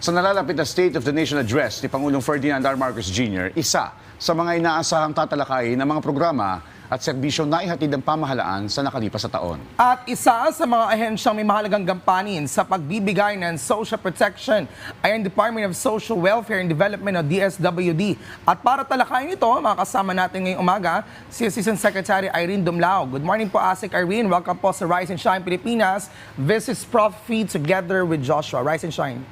Sa nalalapit na State of the Nation Address ni Pangulong Ferdinand R. Marcos Jr., isa sa mga inaasahang tatalakayin ng mga programa at serbisyong naihatid ng pamahalaan sa nakalipas na taon. At isa sa mga ahensyang may mahalagang gampanin sa pagbibigay ng social protection ay ang Department of Social Welfare and Development o DSWD. At para talakayin ito, makakasama natin ngayong umaga si Assistant Secretary Irene Dumlao. Good morning po, Asik Irene. Welcome po sa Rise and Shine Pilipinas. This is Prof. Fee together with Joshua. Rise and Shine.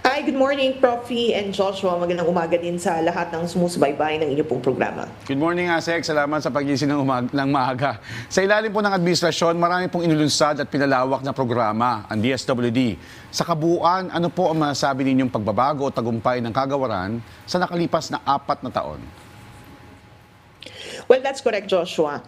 Hi, good morning, Prof. and Joshua. Magandang umaga din sa lahat ng sumusubaybay ng inyong pong programa. Good morning, Asek. Salamat sa pagising ng maaga. Sa ilalim po ng administrasyon, marami pong inulunsad at pinalawak na programa ang DSWD. Sa kabuuan, ano po ang masasabi ninyong pagbabago o tagumpay ng kagawaran sa nakalipas na 4 na taon? Well, that's correct, Joshua.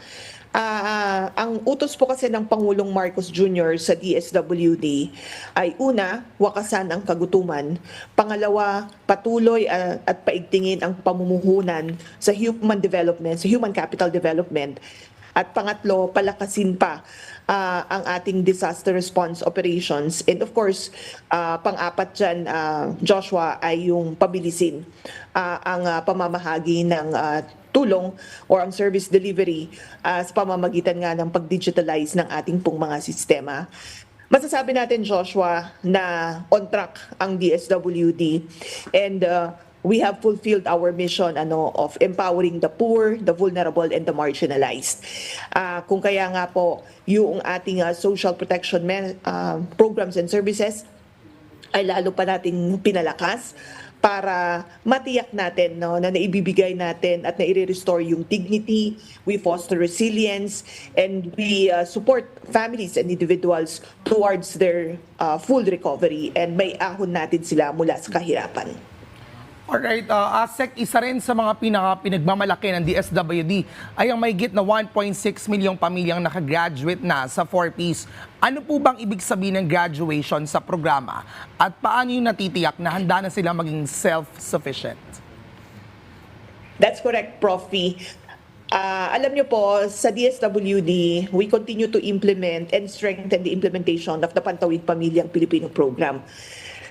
Ang utos po kasi ng Pangulong Marcos Jr. sa DSWD ay una, wakasan ang kagutuman. Pangalawa, patuloy at paigtingin ang pamumuhunan sa human development, sa human capital development. At pangatlo, palakasin pa ang ating disaster response operations. And of course, pang-apat dyan, Joshua, ay yung pabilisin ang pamamahagi ng tulong or ang service delivery sa pamamagitan nga ng pag-digitalize ng ating pong mga sistema. Masasabi natin, Joshua, na on track ang DSWD and we have fulfilled our mission of empowering the poor, the vulnerable, and the marginalized. Kung kaya nga po, yung ating social protection programs and services ay lalo pa nating pinalakas para matiyak natin na naibibigay natin at nai-restore yung dignity, we foster resilience, and we support families and individuals towards their full recovery and may ahon natin sila mula sa kahirapan. Alright, Asek, isa rin sa mga pinagmamalaki ng DSWD ay ang mahigit na 1.6 milyong pamilyang nakagraduate na sa 4Ps. Ano po bang ibig sabihin ng graduation sa programa? At paano yung natitiyak na handa na sila maging self-sufficient? That's correct, Prof. Alam niyo po, sa DSWD, we continue to implement and strengthen the implementation of the Pantawid Pamilyang Pilipino Program.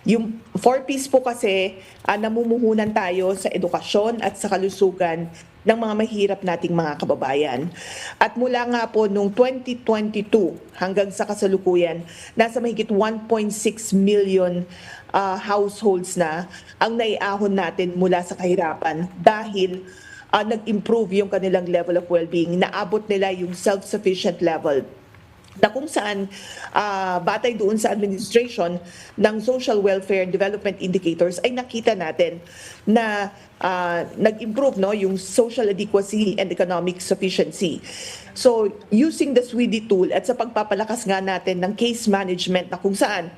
Yung 4Ps po kasi, namumuhunan tayo sa edukasyon at sa kalusugan ng mga mahirap nating mga kababayan. At mula nga po noong 2022 hanggang sa kasalukuyan, nasa mahigit 1.6 million households na ang naiahon natin mula sa kahirapan dahil nag-improve yung kanilang level of well-being, naabot nila yung self-sufficient level na kung saan batay doon sa administration ng Social Welfare and Development Indicators ay nakita natin na nag-improve yung social adequacy and economic sufficiency. So using the SWIDI tool at sa pagpapalakas nga natin ng case management na kung saan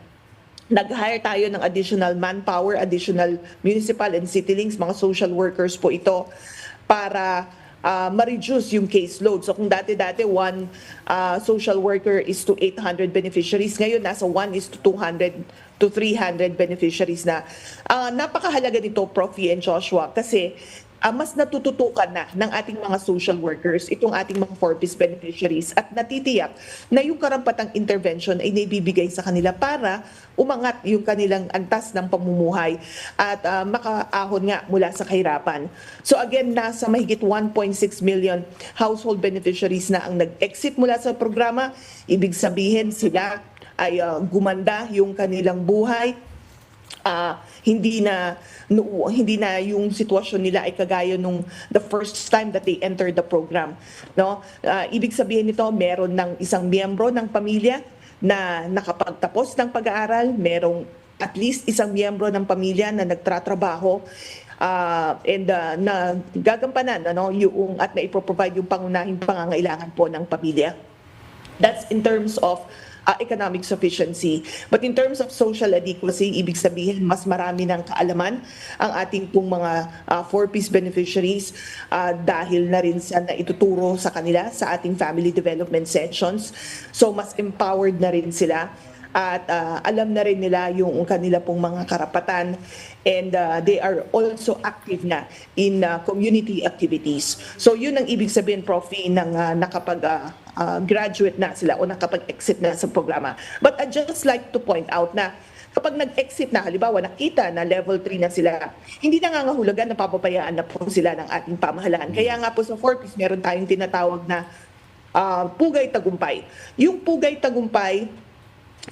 nag-hire tayo ng additional manpower, additional municipal and city links, mga social workers po ito para ma-reduce yung caseload. So kung dati-dati one social worker is to 800 beneficiaries, ngayon nasa 1 is to 200 to 300 beneficiaries na. Napakahalaga nito, Prof. and Joshua, kasi mas natututukan na ng ating mga social workers, itong ating mga 4Ps beneficiaries at natitiyak na yung karampatang intervention ay naibibigay sa kanila para umangat yung kanilang antas ng pamumuhay at makaahon nga mula sa kahirapan. So again, nasa mahigit 1.6 million household beneficiaries na ang nag-exit mula sa programa. Ibig sabihin sila ay gumanda yung kanilang buhay. Hindi na yung sitwasyon nila ay kagaya nung the first time that they entered the program, no? Ibig sabihin nito, meron ng isang miyembro ng pamilya na nakapagtapos ng pag-aaral, merong at least isang miyembro ng pamilya na nagtratrabaho and na gagampanan yung at na-provide yung pangunahing pangangailangan po ng pamilya. That's in terms of economic sufficiency. But in terms of social adequacy, ibig sabihin mas marami ng kaalaman ang ating pong mga 4Ps beneficiaries dahil na rin sa naituturo sa kanila sa ating family development sessions. So mas empowered na rin sila at alam na rin nila yung kanila pong mga karapatan and they are also active na in community activities. So yun ang ibig sabihin, Prof, ng graduate na sila o nakapag-exit na sa programa. But I'd just like to point out na kapag nag-exit na, halimbawa nakita na level 3 na sila, hindi nangangahulugan na papapayaan na po sila ng ating pamahalaan. Kaya nga po sa 4Ps, meron tayong tinatawag na Pugay Tagumpay. Yung Pugay Tagumpay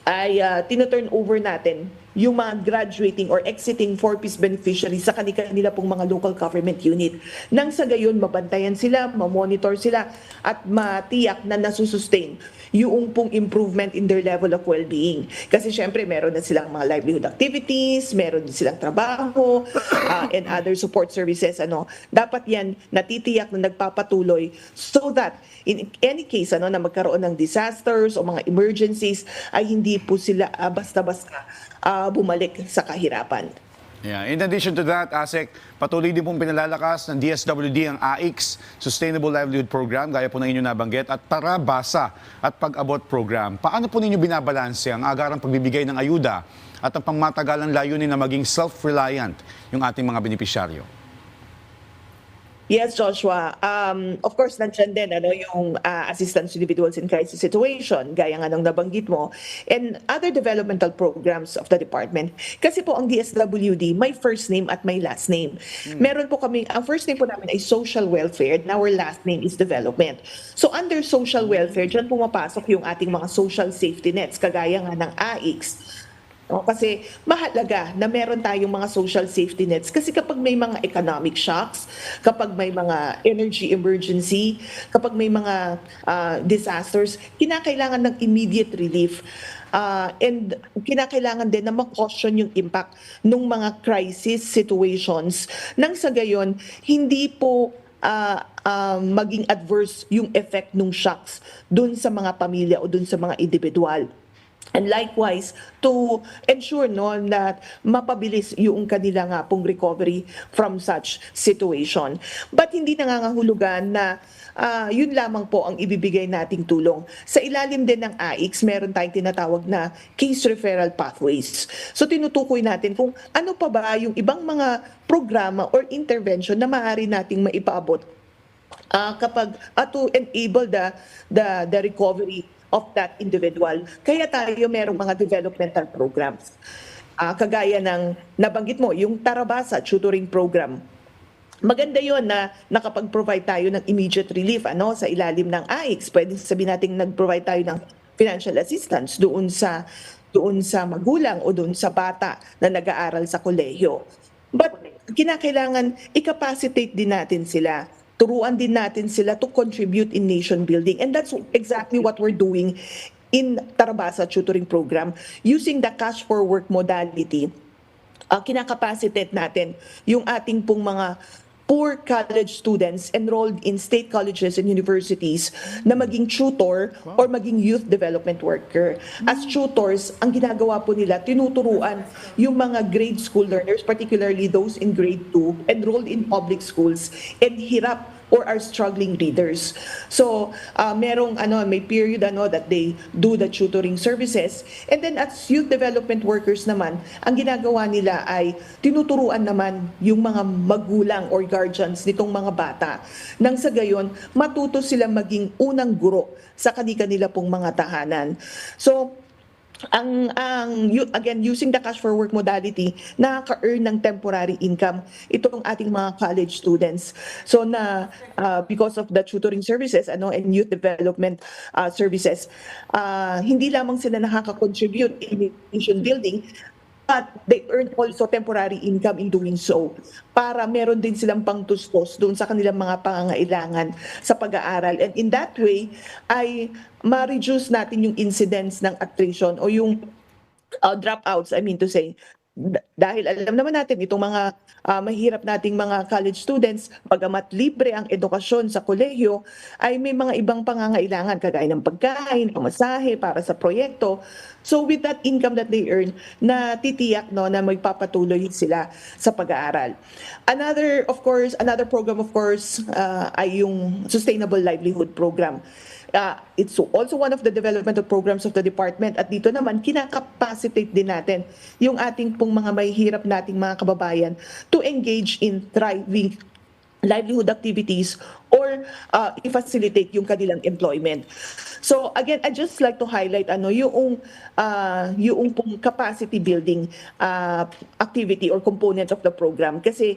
ay tino-turn over natin yung mga graduating or exiting 4Ps beneficiaries sa kanila pong mga local government unit. Nang sa gayon, mabantayan sila, mamonitor sila, at matiyak na nasusustain yung pong improvement in their level of well-being. Kasi syempre, meron na silang mga livelihood activities, meron din silang trabaho, and other support services. Dapat yan natitiyak na nagpapatuloy so that in any case na magkaroon ng disasters o mga emergencies, ay hindi po sila basta-basta bumalik sa kahirapan. Yeah. In addition to that, ASEC, patuloy din pong pinalalakas ng DSWD ang AIX, Sustainable Livelihood Program, gaya po ng inyo nabanggit, at Parabasa at Pag-abot Program. Paano po ninyo binabalanse ang agarang pagbibigay ng ayuda at ang pangmatagalang layunin na maging self-reliant yung ating mga benepisyaryo? Yes, Joshua. Of course, nandiyan din yung assistance to individuals in crisis situation, gaya nga ng nabanggit mo, and other developmental programs of the department. Kasi po ang DSWD, may first name at may last name. Meron po kami, ang first name po namin ay social welfare, and our last name is development. So under social welfare, dyan pumapasok yung ating mga social safety nets, kagaya nga ng AIX. Kasi mahalaga na meron tayong mga social safety nets kasi kapag may mga economic shocks, kapag may mga energy emergency, kapag may mga disasters, kinakailangan ng immediate relief. And kinakailangan din na ma-caution yung impact ng mga crisis situations nang sa gayon hindi po maging adverse yung effect ng shocks dun sa mga pamilya o dun sa mga individual. And likewise, to ensure na mapabilis yung kanila nga pong recovery from such situation. But hindi nangangahulugan na yun lamang po ang ibibigay nating tulong. Sa ilalim din ng AIX, meron tayong tinatawag na case referral pathways. So tinutukoy natin kung ano pa ba yung ibang mga programa or intervention na maaari nating maipaabot kapag to enable the recovery of that individual. Kaya tayo merong mga developmental programs. Kagaya ng nabanggit mo, yung Tarabasa Tutoring Program. Maganda yon na nakapag-provide tayo ng immediate relief sa ilalim ng AIX. Pwede sabihin natin nag-provide tayo ng financial assistance doon sa magulang o doon sa bata na nag-aaral sa kolehiyo. But kinakailangan i-capacitate din natin sila. Turuan din natin sila to contribute in nation building. And that's exactly what we're doing in Tarabasa Tutoring Program. Using the cash for work modality, kinakapacitate natin yung ating pong mga poor college students enrolled in state colleges and universities na maging tutor or maging youth development worker. As tutors, ang ginagawa po nila, tinuturuan yung mga grade school learners, particularly those in grade 2, enrolled in public schools, and hirap or are struggling readers. So, may period that they do the tutoring services. And then as youth development workers naman, ang ginagawa nila ay tinuturuan naman yung mga magulang or guardians nitong mga bata. Nang sa gayon, matuto sila maging unang guro sa kanila pong mga tahanan. So, again, using the cash for work modality, nakaka-earn ng temporary income itong ating mga college students. So because of the tutoring services and youth development services, hindi lamang sila nakaka-contribute in nation building, but they earn also temporary income in doing so para meron din silang pangtustos doon sa kanilang mga pangangailangan sa pag-aaral. And in that way, ay ma-reduce natin yung incidence ng attrition o yung dropouts, I mean to say. Dahil alam naman natin, itong mga mahirap nating mga college students, bagamat libre ang edukasyon sa kolehiyo, ay may mga ibang pangangailangan, kagaya ng pagkain, pamasahe para sa proyekto. So with that income that they earn, natitiyak na magpapatuloy sila sa pag-aaral. Another program of course ay yung Sustainable Livelihood Program. It's also one of the developmental programs of the department, at dito naman kinakapacitate din natin yung ating pong mga mahihirap nating mga kababayan to engage in thriving livelihood activities or i-facilitate yung kanilang employment. So again, I just like to highlight yung pong capacity building activity or component of the program, kasi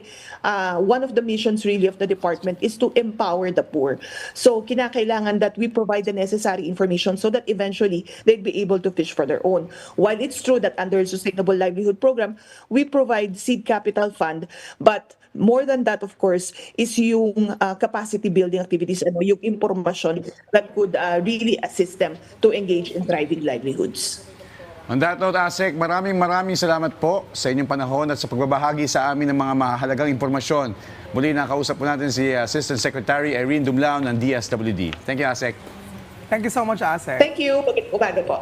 one of the missions really of the department is to empower the poor. So kinakailangan that we provide the necessary information so that eventually they'd be able to fish for their own. While it's true that under Sustainable Livelihood Program, we provide seed capital fund, but more than that, of course, is yung capacity building activities, yung impormasyon that could really assist them to engage in thriving livelihoods. On that note, ASEC, maraming salamat po sa inyong panahon at sa pagbabahagi sa amin ng mga mahalagang impormasyon. Muli nakausap po natin si Assistant Secretary Irene Dumlao ng DSWD. Thank you, ASEC. Thank you so much, Asek. Thank you. Umaga po.